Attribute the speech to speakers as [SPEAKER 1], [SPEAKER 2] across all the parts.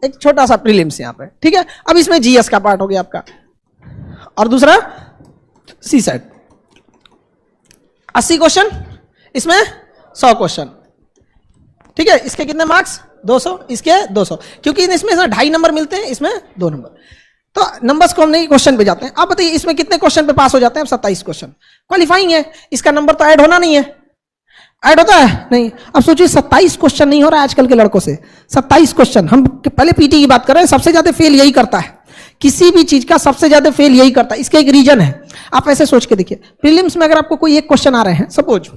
[SPEAKER 1] एक छोटा सा प्रीलिम्स यहाँ पे, ठीक है। अब इसमें जीएस का पार्ट हो गया आपका, और दूसरा सी सेट 80 क्वेश्चन, इसमें 100 क्वेश्चन, ठीक है। इसके कितने मार्क्स 200, इसके 200, क्योंकि इसमें 2.5 नंबर मिलते हैं, इसमें 2 नंबर। तो नंबर्स को हम नहीं क्वेश्चन पे जाते हैं। आप बताइए इसमें कितने क्वेश्चन पे पास हो जाते हैं? 27 क्वेश्चन, क्वालिफाइंग है, इसका नंबर तो ऐड होना नहीं है। ऐड होता है नहीं। अब सोचिए 27 क्वेश्चन नहीं हो रहा है आजकल के लड़कों से, 27 क्वेश्चन। हम पहले पीटी की बात कर रहे हैं, सबसे ज्यादा फेल यही करता है, किसी भी चीज का सबसे ज्यादा फेल यही करता है। इसका एक रीजन है, आप ऐसे सोच के देखिए, प्रीलिम्स में अगर आपको कोई एक क्वेश्चन आ रहे हैं, सपोज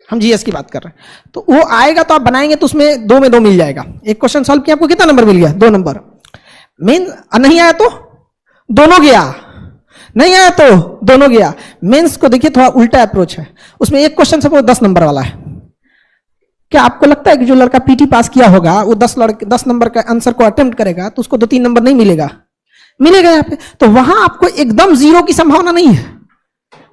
[SPEAKER 1] हम जीएस की बात कर रहे हैं, तो वो आएगा तो आप बनाएंगे तो उसमें 2 में 2 मिल जाएगा। एक क्वेश्चन सॉल्व किया, आपको कितना नंबर मिल गया? 2 नंबर। मेन नहीं आया तो दोनों गया, नहीं आया तो दोनों गया। मेंस को देखिए थोड़ा उल्टा अप्रोच है, उसमें एक क्वेश्चन सपोज 10 नंबर वाला है। क्या आपको लगता है कि जो लड़का पीटी पास किया होगा वो 10 नंबर का आंसर को अटेम्प्ट करेगा तो उसको 2-3 नंबर नहीं मिलेगा? मिलेगा यहाँ पे। तो वहां आपको एकदम 0 की संभावना नहीं है।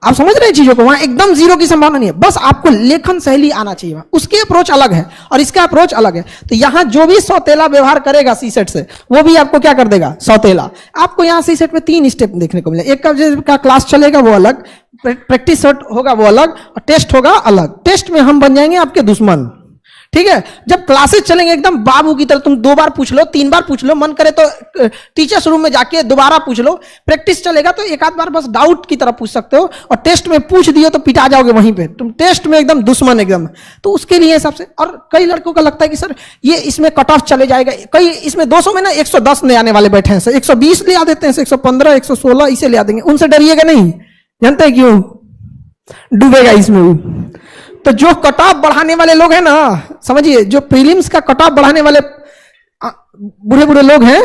[SPEAKER 1] आप समझ रहे हैं चीजों को? वहां एकदम 0 की संभावना नहीं है, बस आपको लेखन शैली आना चाहिए। उसकी अप्रोच अलग है और इसका अप्रोच अलग है। तो यहां जो भी सौतेला व्यवहार करेगा सीसेट से, वो भी आपको क्या कर देगा? सौतेला। आपको यहां सीसेट में 3 स्टेप देखने को मिले। एक का क्लास चलेगा वो अलग, प्रैक्टिस सेट होगा वो अलग, और टेस्ट होगा अलग। टेस्ट में हम बन जाएंगे आपके दुश्मन, ठीक है। जब क्लासेस चलेंगे एकदम बाबू की तरह, तुम 2 बार पूछ लो, 3 बार पूछ लो, मन करे तो टीचर्स रूम में जाके दोबारा पूछ लो। प्रैक्टिस चलेगा तो एक आध बार बस डाउट की तरह पूछ सकते हो, और टेस्ट में पूछ दियो तो पिटा जाओगे वहीं पे। तुम टेस्ट में एकदम दुश्मन एकदम। तो उसके लिए सबसे, और कई लड़कों का लगता है कि सर ये इसमें कट ऑफ चले जाएगा। कई इसमें 200 में ना 110 ले आने वाले बैठे हैं सर, 120 ले आ देते हैं, 115, 116 इसे ले आ देंगे। उनसे डरिएगा नहीं, जानते हैं क्यों? डूबेगा इसमें। तो जो कट ऑफ बढ़ाने वाले लोग हैं ना, समझिए, जो प्रीलिम्स का कट ऑफ बढ़ाने वाले बूढ़े बूढ़े लोग हैं,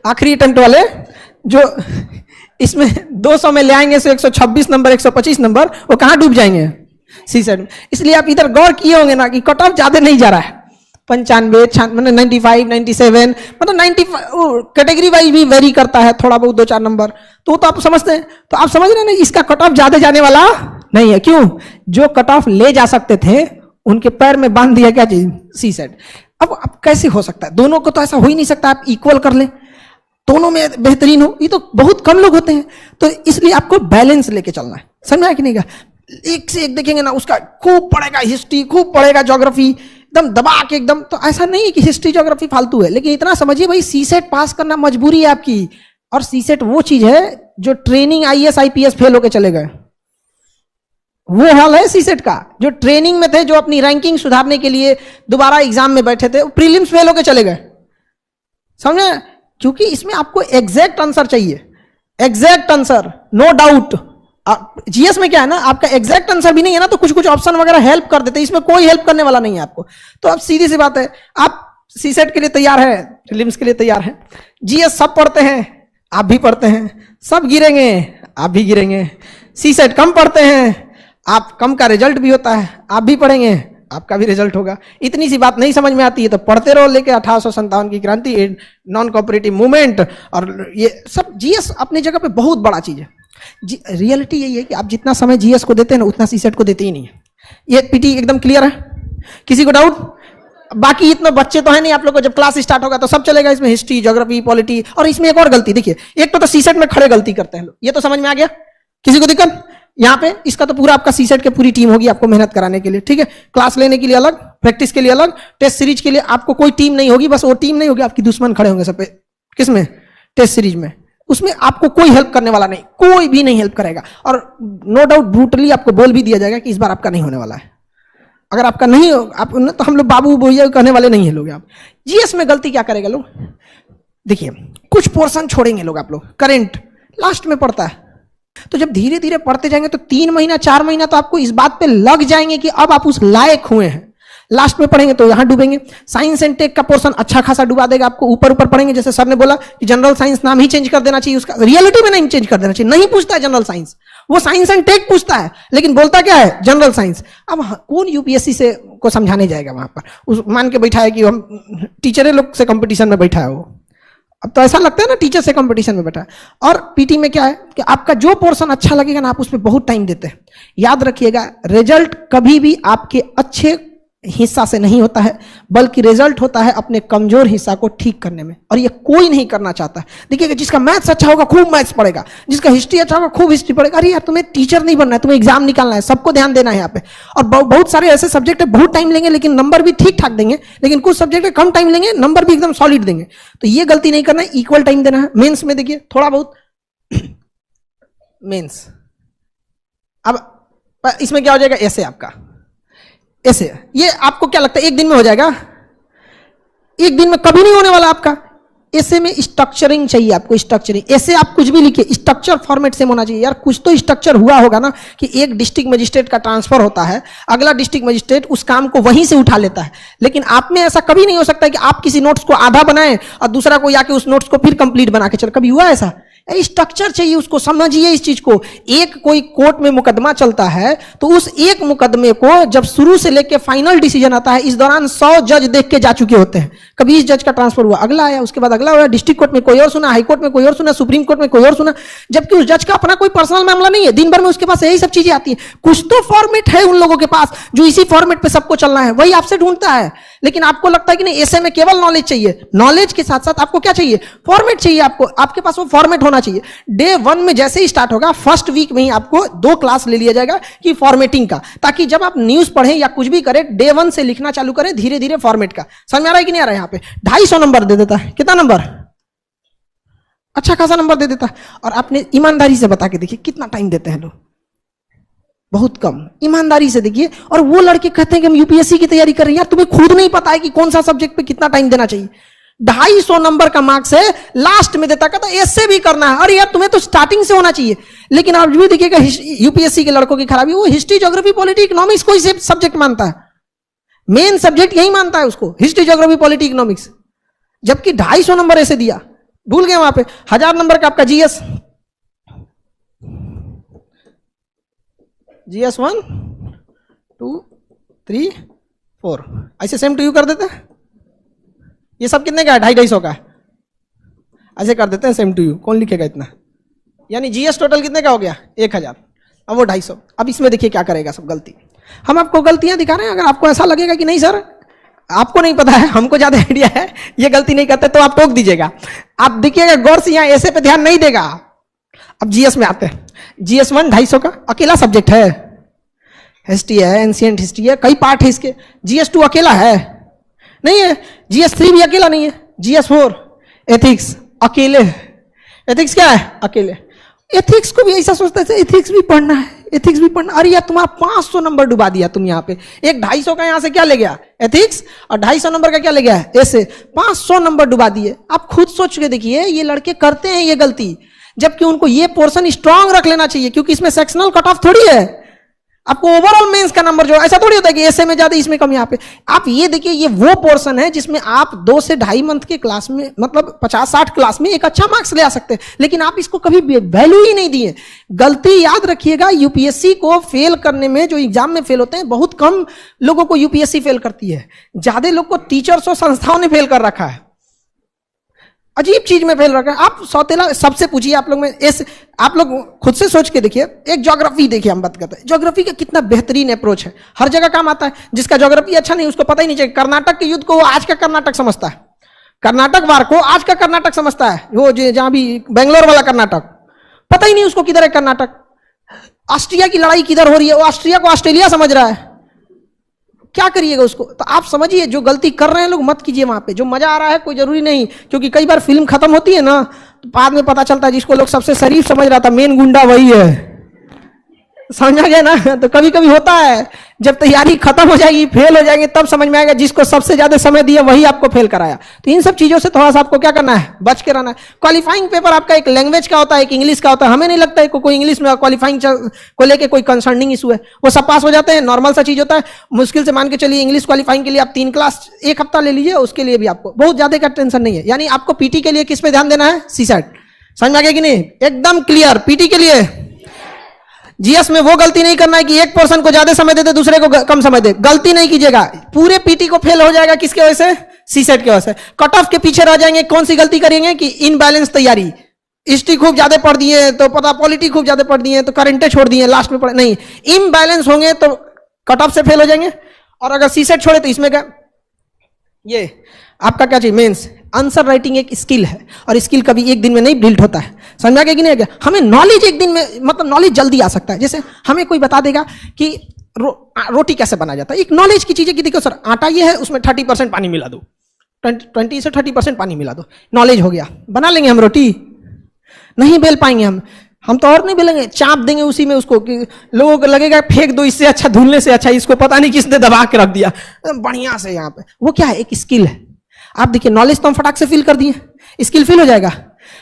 [SPEAKER 1] आखिरी अटेम्प्ट वाले, जो इसमें 200 में ले आएंगे से 126 नंबर, 125 नंबर, वो कहां डूब जाएंगे? सी सेट में। इसलिए आप इधर गौर किए होंगे ना कि कट ऑफ ज्यादा नहीं जा रहा है, 95, 95, 97, मतलब 95 कैटेगरी वाइज भी वेरी करता है थोड़ा बहुत 2-4 नंबर। तो आप समझते हैं, तो आप समझ रहे हैं ना, इसका कट ऑफ ज्यादा जाने वाला नहीं है। क्यों? जो कट ऑफ ले जा सकते थे उनके पैर में बांध दिया क्या चीज? सी सेट। अब कैसे हो सकता है? दोनों को तो ऐसा हो ही नहीं सकता आप इक्वल कर ले, दोनों में बेहतरीन हो, ये तो बहुत कम लोग होते हैं। तो इसलिए आपको बैलेंस लेके चलना है, समझ आया कि नहीं? एक से एक देखेंगे ना, उसका खूब पढ़ेगा हिस्ट्री, खूब पढ़ेगा ज्योग्राफी, एकदम दबा के एकदम। तो ऐसा नहीं है कि हिस्ट्री ज्योग्राफी फालतू है, लेकिन इतना समझिए भाई, सी सेट पास करना मजबूरी है आपकी। और सी सेट वो चीज है जो ट्रेनिंग IAS IPS फेल होके चले गए, वो हाल है सी सेट का। जो ट्रेनिंग में थे, जो अपनी रैंकिंग सुधारने के लिए दोबारा एग्जाम में बैठे थे, वो प्रीलिम्स फेल होके चले गए, समझे? क्योंकि इसमें आपको एग्जैक्ट आंसर चाहिए, exact answer, no doubt. GS में क्या है ना, आपका एग्जैक्ट आंसर भी नहीं है ना, तो कुछ कुछ ऑप्शन वगैरह हेल्प कर देते हैं, इसमें कोई हेल्प करने वाला नहीं है आपको। तो अब सीधी सी बात है, आप सी सेट के लिए तैयार है, प्रीलिम्स के लिए तैयार है। जीएस सब पढ़ते हैं, आप भी पढ़ते हैं, सब गिरेंगे, आप भी गिरेंगे। सी सेट कम पढ़ते हैं, आप कम का रिजल्ट भी होता है, आप भी पढ़ेंगे, आपका भी रिजल्ट होगा। इतनी सी बात नहीं समझ में आती है तो पढ़ते रहो, लेके 1857 की क्रांति, नॉन कोऑपरेटिव मूवमेंट, और ये सब जीएस अपनी जगह पे बहुत बड़ा चीज है। रियलिटी यही है कि आप जितना समय जीएस को देते हैं ना, उतना सी सेट को देते ही नहीं है। ये पीटी एकदम क्लियर है? किसी को डाउट? बाकी इतने बच्चे तो है नहीं आप लोग को, जब क्लास स्टार्ट होगा तो सब चलेगा इसमें, हिस्ट्री, ज्योग्राफी, पॉलिटी। और इसमें एक और गलती देखिए, एक तो सी सेट में खड़े गलती करते हैं लोग, ये तो समझ में आ गया, किसी को दिक्कत? यहाँ पे इसका तो पूरा आपका सी सेट की पूरी टीम होगी आपको मेहनत कराने के लिए, ठीक है। क्लास लेने के लिए अलग, प्रैक्टिस के लिए अलग, टेस्ट सीरीज के लिए आपको कोई टीम नहीं होगी, बस वो टीम नहीं होगी, आपकी दुश्मन खड़े होंगे सब पे। किसमें? टेस्ट सीरीज में। उसमें आपको कोई हेल्प करने वाला नहीं, कोई भी नहीं हेल्प करेगा। और नो डाउट ब्रूटली आपको बोल भी दिया जाएगा कि इस बार आपका नहीं होने वाला है। अगर आपका नहीं हो, आप तो हम लोग बाबू भैया कहने वाले नहीं है लोग। आप जीएस में गलती क्या करेगा लोग? देखिए, कुछ पोर्शन छोड़ेंगे लोग आप लोग, करंट लास्ट में पड़ता है, तो जब धीरे धीरे पढ़ते जाएंगे तो 3 महीना 4 महीना तो आपको इस बात पे लग जाएंगे कि अब आप उस लायक हुए हैं। लास्ट में पढ़ेंगे तो यहां डूबेंगे। साइंस एंड टेक का पोर्शन अच्छा खासा डुबा देगा आपको। ऊपर ऊपर पढ़ेंगे, जैसे सर ने बोला कि जनरल साइंस नाम ही चेंज कर देना चाहिए उसका, रियलिटी में नहीं चेंज कर देना चाहिए। नहीं पूछता है जनरल साइंस, वो साइंस एंड टेक पूछता है, लेकिन बोलता क्या है? General science. अब कौन यूपीएससी से को समझाने जाएगा वहां पर? उस मान के बैठा है कि हम टीचर लोग से कंपटीशन में बैठा है वो। अब तो ऐसा लगता है ना टीचर से कंपटीशन में बैठा है। और पीटी में क्या है कि आपका जो पोर्शन अच्छा लगेगा ना, आप उसमें बहुत टाइम देते हैं। याद रखिएगा, रिजल्ट कभी भी आपके अच्छे हिस्सा से नहीं होता है, बल्कि रिजल्ट होता है अपने कमजोर हिस्सा को ठीक करने में, और ये कोई नहीं करना चाहता है। देखिएगा, जिसका मैथ्स अच्छा होगा खूब मैथ्स पढ़ेगा, जिसका हिस्ट्री अच्छा होगा खूब हिस्ट्री पढ़ेगा। अरे यार, तुम्हें टीचर नहीं बनना है, तुम्हें एग्जाम निकालना है, सबको ध्यान देना है यहाँ पे। और बहुत सारे ऐसे सब्जेक्ट है बहुत टाइम लेंगे लेकिन नंबर भी ठीक ठाक देंगे, लेकिन कुछ सब्जेक्ट है कम टाइम लेंगे नंबर भी एकदम सॉलिड देंगे। तो ये गलती नहीं करना है, इक्वल टाइम देना है। मेंस में देखिए थोड़ा बहुत मेंस, अब इसमें क्या हो जाएगा, ऐसे आपका ऐसे, ये आपको क्या लगता है एक दिन में हो जाएगा? एक दिन में कभी नहीं होने वाला आपका। ऐसे में स्ट्रक्चरिंग चाहिए आपको, स्ट्रक्चरिंग। ऐसे आप कुछ भी लिखिए, स्ट्रक्चर फॉर्मेट से होना चाहिए। यार कुछ तो स्ट्रक्चर हुआ होगा ना, कि एक डिस्ट्रिक्ट मजिस्ट्रेट का ट्रांसफर होता है, अगला डिस्ट्रिक्ट मजिस्ट्रेट उस काम को वहीं से उठा लेता है। लेकिन आप में ऐसा कभी नहीं हो सकता कि आप किसी नोट्स को आधा बनाएं और दूसरा कोई आके उस नोट्स को फिर कंप्लीट बना के चल। कभी हुआ ऐसा? स्ट्रक्चर चाहिए उसको, समझिए इस चीज को। एक कोई कोर्ट में मुकदमा चलता है तो उस एक मुकदमे को जब शुरू से लेके फाइनल डिसीजन आता है, इस दौरान 100 जज देख के जा चुके होते हैं। कभी इस जज का ट्रांसफर हुआ, अगला आया, उसके बाद अगला हुआ, डिस्ट्रिक्ट कोर्ट में कोई और सुना, हाई कोर्ट में कोई और सुना, सुप्रीम कोर्ट में कोई और सुना, जबकि उस जज का अपना कोई पर्सनल मामला नहीं है। दिन भर में उसके पास यही सब चीजें आती है। कुछ तो फॉर्मेट है उन लोगों के पास जो इसी फॉर्मेट पे सबको चलना है, वही आपसे ढूंढता है। लेकिन आपको लगता है कि नहीं, ऐसे में केवल नॉलेज चाहिए। नॉलेज के साथ साथ आपको क्या चाहिए? फॉर्मेट चाहिए आपको। आपके पास वो फॉर्मेट होना चाहिए। डे 1 में जैसे ही स्टार्ट होगा, फर्स्ट वीक में ही आपको 2 क्लास ले लिया जाएगा कि फॉर्मेटिंग का, ताकि जब आप न्यूज पढ़ें या कुछ भी करें, डे 1 से लिखना चालू करें धीरे धीरे फॉर्मेट का। समझ में आ रहा है कि नहीं आ रहा है? यहाँ पे 250 नंबर दे देता है। कितना नंबर? अच्छा खासा नंबर दे देता है। और आपने ईमानदारी से बता के देखिए कितना टाइम देते हैं लोग, बहुत कम। ईमानदारी से देखिए। और वो लड़के कहते हैं कि हम यूपीएससी की तैयारी कर रहे हैं। यार तुम्हें खुद नहीं पता है कि कौन सा सब्जेक्ट पे कितना टाइम देना चाहिए। 250 नंबर का मार्क्स है, लास्ट में देता, कहता ऐसे भी करना है। अरे यार तुम्हें तो स्टार्टिंग से होना चाहिए। लेकिन आप भी देखिएगा यूपीएससी के लड़कों की खराबी, वो हिस्ट्री, ज्योग्राफी, पॉलिटी, इकोनॉमिक्स कोई सब्जेक्ट मानता है, मेन सब्जेक्ट यही मानता है उसको, हिस्ट्री, ज्योग्राफी, पॉलिटी, इकोनॉमिक्स। जबकि 250 नंबर ऐसे दिया, भूल गए वहां पे। 1000 नंबर का आपका जीएस 1 2 3 4 ऐसे सेम टू यू कर देते हैं। ये सब कितने का है? 250 का है। ऐसे कर देते हैं सेम टू यू। कौन लिखेगा इतना? यानी जीएस टोटल कितने का हो गया? 1000। अब वो 250। अब इसमें देखिए क्या करेगा, सब गलती। हम आपको गलतियां दिखा रहे हैं। अगर आपको ऐसा लगेगा कि नहीं सर आपको नहीं पता है, हमको ज्यादा आइडिया है, ये गलती नहीं करते, तो आप टोक दीजिएगा। आप देखिएगा गौर से, यहां ऐसे पे ध्यान नहीं देगा। अब जीएस में आते हैं। जीएस 1 250 का अकेला सब्जेक्ट है। हिस्ट्री है, एंशिएंट हिस्ट्री है, कई पार्ट है इसके। जीएस 2 अकेला है नहीं है। जीएस 3 भी अकेला नहीं है। जीएस 4 एथिक्स अकेले। एथिक्स क्या है? अकेले। एथिक्स को भी ऐसा सोचता है एथिक्स भी पढ़ना है, एथिक्स भी पढ़ना। अरे यार तुम्हारा 500 नंबर डुबा दिया तुम यहाँ पे। एक 250 का यहाँ से क्या ले गया? एथिक्स। और 250 नंबर का क्या ले गया? ऐसे 500 नंबर डुबा दिए। आप खुद सोच के देखिए, ये लड़के करते हैं ये गलती, जबकि उनको ये पोर्शन स्ट्रांग रख लेना चाहिए, क्योंकि इसमें सेक्शनल कट ऑफ थोड़ी है। आपको ओवरऑल मेंस का नंबर जो ऐसा थोड़ी होता है कि ऐसे में ज्यादा इसमें कम। यहाँ पे आप ये देखिए, ये वो पोर्शन है जिसमें आप 2 से 2.5 मंथ के क्लास में, मतलब 50-60 क्लास में एक अच्छा मार्क्स ले आ सकते हैं। लेकिन आप इसको कभी वैल्यू ही नहीं दिए। गलती याद रखिएगा, यूपीएससी को फेल करने में, जो एग्जाम में फेल होते हैं, बहुत कम लोगों को यूपीएससी फेल करती है। ज्यादा लोग को टीचर्स और संस्थाओं ने फेल कर रखा है। अजीब चीज में फेल रखा है। आप सौतेला सबसे पूछिए, आप लोग में आप लोग खुद से सोच के देखिए। एक ज्योग्राफी देखिए, हम बात करते हैं ज्योग्राफी का कितना बेहतरीन अप्रोच है, हर जगह काम आता है। जिसका ज्योग्राफी अच्छा नहीं, उसको पता ही नहीं चाहिए। कर्नाटक के युद्ध को वो आज का कर्नाटक समझता है, कर्नाटक वार को आज का कर्नाटक समझता है। वो जहां भी बेंगलोर वाला कर्नाटक, पता ही नहीं उसको किधर है कर्नाटक। ऑस्ट्रिया की लड़ाई किधर हो रही है, वो ऑस्ट्रिया को ऑस्ट्रेलिया समझ रहा है। क्या करिएगा उसको? तो आप समझिए, जो गलती कर रहे हैं लोग मत कीजिए वहां पे। जो मजा आ रहा है कोई जरूरी नहीं, क्योंकि कई बार फिल्म खत्म होती है ना, तो बाद में पता चलता है जिसको लोग सबसे शरीफ समझ रहा था, मेन गुंडा वही है। समझा गया ना? तो कभी कभी होता है, जब तैयारी खत्म हो जाएगी, फेल हो जाएंगे, तब समझ में आएगा जिसको सबसे ज्यादा समय दिया वही आपको फेल कराया। तो इन सब चीजों से थोड़ा सा आपको क्या करना है, बच के रहना है। क्वालिफाइंग पेपर आपका एक लैंग्वेज का होता है, एक इंग्लिश का होता है। हमें नहीं लगता है कोई इंग्लिश में क्वालिफाइंग को लेकर कोई कंसर्निंग इशू है। वो सब पास हो जाते हैं, नॉर्मल सा चीज होता है। मुश्किल से मान के चलिए इंग्लिश क्वालिफाइंग के लिए आप 3 क्लास 1 हफ्ता ले लीजिए, उसके लिए भी आपको बहुत ज्यादा का टेंशन नहीं है। यानी आपको पीटी के लिए किस पे ध्यान देना है? सीसैट। समझ में आ गया कि नहीं? एकदम क्लियर। पीटी के लिए जीएस में वो गलती नहीं करना है कि एक पर्सन को ज्यादा समय देते दूसरे को कम समय दे। गलती नहीं कीजिएगा। पूरे पीटी को फेल हो जाएगा किसके वजह से? सीसेट की वजह से। कट ऑफ के पीछे रह जाएंगे। कौन सी गलती करेंगे कि इनबैलेंस तैयारी। हिस्ट्री खूब ज्यादा पढ़ दिए तो पता, पॉलिटी खूब ज्यादा पढ़ दिए तो करंटे छोड़ दिए, लास्ट में पढ़ नहीं। इनबैलेंस होंगे तो कट ऑफ से फेल हो जाएंगे। और अगर सी सेट छोड़े तो इसमें क्या, ये आपका क्या चाहिए, मेंस। आंसर राइटिंग एक स्किल है और स्किल कभी एक दिन में नहीं बिल्ड होता है, समझ में आ गया कि नहीं आ गया। हमें नॉलेज एक दिन में, मतलब नॉलेज जल्दी आ सकता है। जैसे हमें कोई बता देगा कि रोटी कैसे बनाया जाता है, एक नॉलेज की चीज है कि देखो सर आटा ये है, उसमें 30% पानी मिला दो, 20 से 30% पानी मिला दो, नॉलेज हो गया। बना लेंगे हम रोटी? नहीं बेल पाएंगे हम तो और नहीं बेलेंगे, चाप देंगे उसी में उसको कि लोगों को लगेगा फेंक दो, इससे अच्छा धुलने से अच्छा इसको पता नहीं किसने दबा के रख दिया बढ़िया से यहाँ पे। वो क्या है, एक स्किल है। आप देखिए नॉलेज तो हम फटाक से फिल कर दिए, स्किल फिल हो जाएगा।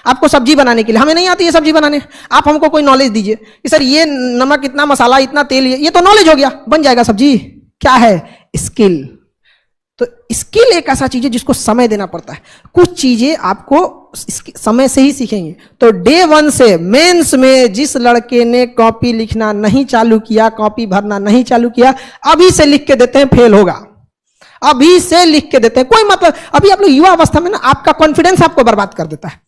[SPEAKER 1] आपको सब्जी बनाने के लिए, हमें नहीं आती है सब्जी बनाने, आप हमको कोई नॉलेज दीजिए कि सर ये नमक इतना, मसाला इतना, तेल ये तो नॉलेज हो गया, बन जाएगा सब्जी। क्या है, स्किल। तो स्किल एक ऐसा चीज है जिसको समय देना पड़ता है। कुछ चीजें आपको समय से ही सीखेंगे। तो डे 1 से मेंस में जिस लड़के ने कॉपी लिखना नहीं चालू किया, कॉपी भरना नहीं चालू किया, अभी से लिख के देते हैं फेल होगा, अभी से लिख के देते हैं। कोई मतलब, अभी आप लोग युवा अवस्था में ना, आपका कॉन्फिडेंस आपको बर्बाद कर देता है।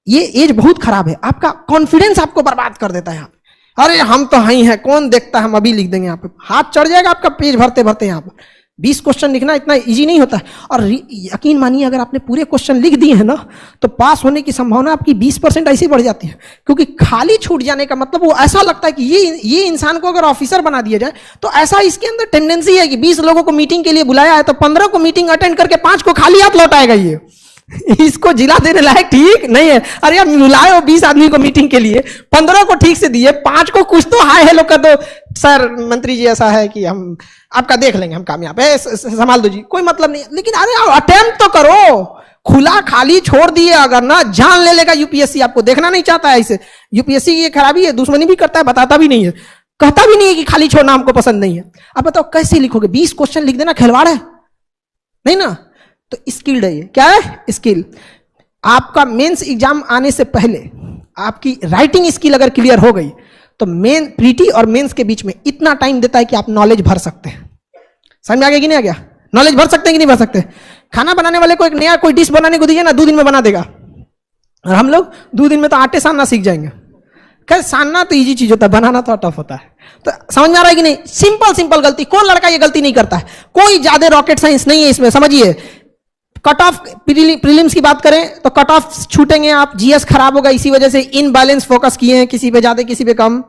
[SPEAKER 1] ये एज बहुत खराब है, आपका कॉन्फिडेंस आपको बर्बाद कर देता है। यहाँ पे अरे हम तो हाई हैं, कौन देखता है, हम अभी लिख देंगे। यहाँ पे हाथ चढ़ जाएगा आपका पेज भरते भरते। यहाँ पर 20 क्वेश्चन लिखना इतना इजी नहीं होता है। और यकीन मानिए अगर आपने पूरे क्वेश्चन लिख दिए हैं ना, तो पास होने की संभावना आपकी 20% ऐसे बढ़ जाती है। क्योंकि खाली छूट जाने का मतलब, वो ऐसा लगता है कि ये इंसान को अगर ऑफिसर बना दिया जाए, तो ऐसा इसके अंदर टेंडेंसी है कि 20 लोगों को मीटिंग के लिए बुलाया है, तो 15 को मीटिंग अटेंड करके 5 को खाली हाथ लौटाएगा। ये इसको जिला देने लायक ठीक नहीं है। अरे यार बुलाए हो 20 आदमी को मीटिंग के लिए, 15 को ठीक से दिए, 5 को कुछ तो हाय हेलो कर दो, सर मंत्री जी ऐसा है कि हम आपका देख लेंगे, हम कामयाब है, संभाल दो जी, कोई मतलब नहीं। लेकिन अरे अटेम्प्ट तो करो। खुला खाली छोड़ दिए अगर ना, जान ले लेगा यूपीएससी। आपको देखना नहीं चाहता है इसे। यूपीएससी की ये खराबी है, दुश्मनी भी करता है, बताता भी नहीं है, कहता भी नहीं है कि खाली छोड़ना हमको पसंद नहीं है। अब बताओ कैसे लिखोगे? 20 क्वेश्चन लिख देना खिलवाड़ है नहीं ना। तो स्किल्ड है ये। क्या है? स्किल। आपका मेंस एग्जाम आने से पहले आपकी राइटिंग स्किल अगर क्लियर हो गई, तो मेन प्रीटी और मेंस के बीच में इतना टाइम देता है कि आप नॉलेज भर सकते हैं। समझ में आ गया कि नहीं आ गया? नॉलेज भर सकते हैं कि नहीं भर सकते? खाना बनाने वाले को एक नया कोई डिश बनाने को दीजिए ना, 2 दिन में बना देगा। और हम लोग 2 दिन में तो आटे सानना सीख जाएंगे। खैर सानना तो इजी चीज होता है, बनाना तो टफ होता है। तो समझ में आ रहा है कि नहीं? सिंपल गलती। कौन लड़का ये गलती नहीं करता है? कोई ज्यादा रॉकेट साइंस नहीं है इसमें। समझिए, कट ऑफ प्रीलिम्स की बात करें तो कट ऑफ छूटेंगे आप, जीएस खराब होगा, इसी वजह से इनबैलेंस फोकस किए हैं, किसी पे ज्यादा किसी पे कम,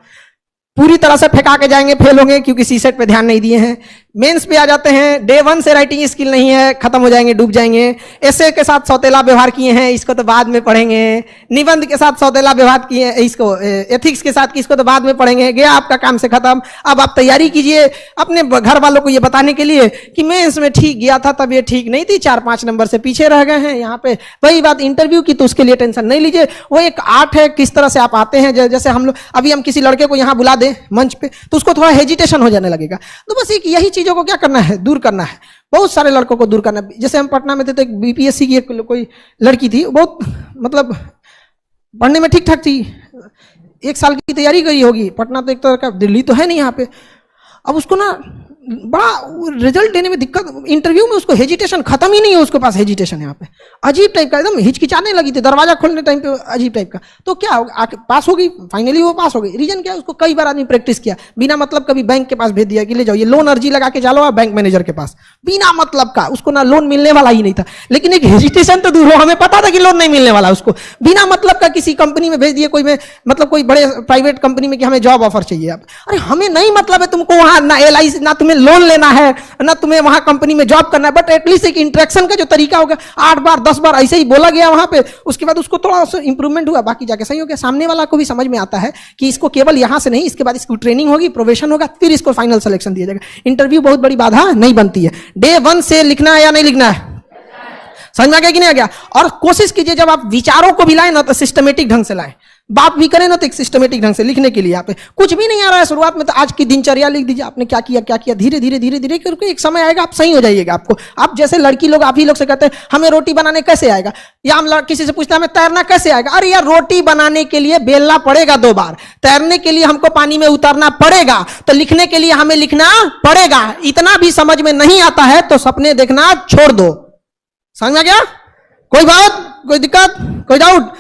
[SPEAKER 1] पूरी तरह से फेंका के जाएंगे, फेल होंगे क्योंकि सी सेट पे ध्यान नहीं दिए हैं। मेंस पे आ जाते हैं, डे 1 से राइटिंग स्किल नहीं है, खत्म हो जाएंगे, डूब जाएंगे। एसे के साथ सौतेला व्यवहार किए हैं, इसको तो बाद में पढ़ेंगे। निबंध के साथ सौतेला व्यवहार किए हैं, इसको एथिक्स के साथ इसको तो बाद में पढ़ेंगे। गया आपका काम से खत्म। अब आप तैयारी कीजिए अपने घर वालों को ये बताने के लिए कि मेंस में ठीक गया था, तब ये ठीक नहीं थी, 4-5 नंबर से पीछे रह गए हैं। यहाँ पे वही बात इंटरव्यू की, तो उसके लिए टेंशन नहीं लीजिए, वो एक आर्ट है किस तरह से आप आते हैं। जैसे हम लोग अभी हम किसी लड़के को यहाँ बुला दें मंच पे, तो उसको थोड़ा हेजिटेशन हो जाने लगेगा। तो बस एक यही चीजों को क्या करना है, दूर करना है। बहुत सारे लड़कों को दूर करना है। जैसे हम पटना में थे तो एक बीपीएससी की कोई लड़की थी, बहुत मतलब पढ़ने में ठीक ठाक थी, 1 साल की तैयारी करी होगी। पटना तो एक तरह का दिल्ली तो है नहीं यहाँ पे। अब उसको ना बड़ा रिजल्ट देने में दिक्कत, इंटरव्यू में उसको हेजिटेशन खत्म ही नहीं है, उसके पास हेजिटेशन यहाँ पे अजीब टाइप का, एकदम हिचकिचाने लगी थी दरवाजा खोलने टाइम पे, अजीब टाइप का। तो क्या पास हो गई, फाइनली वो पास हो गई। रीजन क्या है? उसको कई बार आदमी प्रैक्टिस किया, बिना मतलब कभी बैंक के पास भेज दिया कि ले जाओ ये लोन अर्जी लगा के चलो बैंक मैनेजर के पास, बिना मतलब का। उसको ना लोन मिलने वाला ही नहीं था, लेकिन एक हेजिटेशन तो दूर हो, हमें पता था कि लोन नहीं मिलने वाला। उसको बिना मतलब का किसी कंपनी में भेज दिए, कोई में मतलब कोई बड़े प्राइवेट कंपनी में कि हमें जॉब ऑफर चाहिए। अरे हमें नहीं मतलब है तुमको वहां ना LIC, ना तुम्हें लोन लेना है, ना तुम्हें वहां कंपनी में जॉब करना है, बट एटलीस्ट एक इंटरेक्शन का जो तरीका होगा, 8 बार 10 बार ऐसे ही बोला गया वहां पे, उसके बाद उसको थोड़ा सा इंप्रूवमेंट हुआ, बाकी जाके सही हो गया। सामने वाला को भी समझ में आता है कि इसको केवल यहां से नहीं, इसके बाद इसको ट्रेनिंग होगी, प्रोबेशन होगा, फिर इसको फाइनल सिलेक्शन दिया जाएगा। इंटरव्यू बहुत बड़ी बाधा नहीं बनती है। डे 1 से लिखना है या नहीं लिखना है? समझ में आ गया कि नहीं आ गया? और कोशिश कीजिए जब आप विचारों को भी लाएं ना, तो सिस्टमेटिक ढंग से लाएं। बात भी करें ना तो एक सिस्टमेटिक ढंग से लिखने के लिए। आप कुछ भी नहीं आ रहा है शुरुआत में, तो आज की दिनचर्या लिख दीजिए, आपने क्या किया, धीरे धीरे करके एक समय आएगा आप सही हो जाइएगा। आपको आप जैसे लड़की लोग आप ही लोग से कहते हैं हमें रोटी बनाने कैसे आएगा, या हम किसी से पूछते हैं हमें तैरना कैसे आएगा। अरे यार रोटी बनाने के लिए बेलना पड़ेगा 2 बार, तैरने के लिए हमको पानी में उतरना पड़ेगा, तो लिखने के लिए हमें लिखना पड़ेगा। इतना भी समझ में नहीं आता है तो सपने देखना छोड़ दो। समझ में आ गया? कोई बात, कोई दिक्कत, कोई डाउट?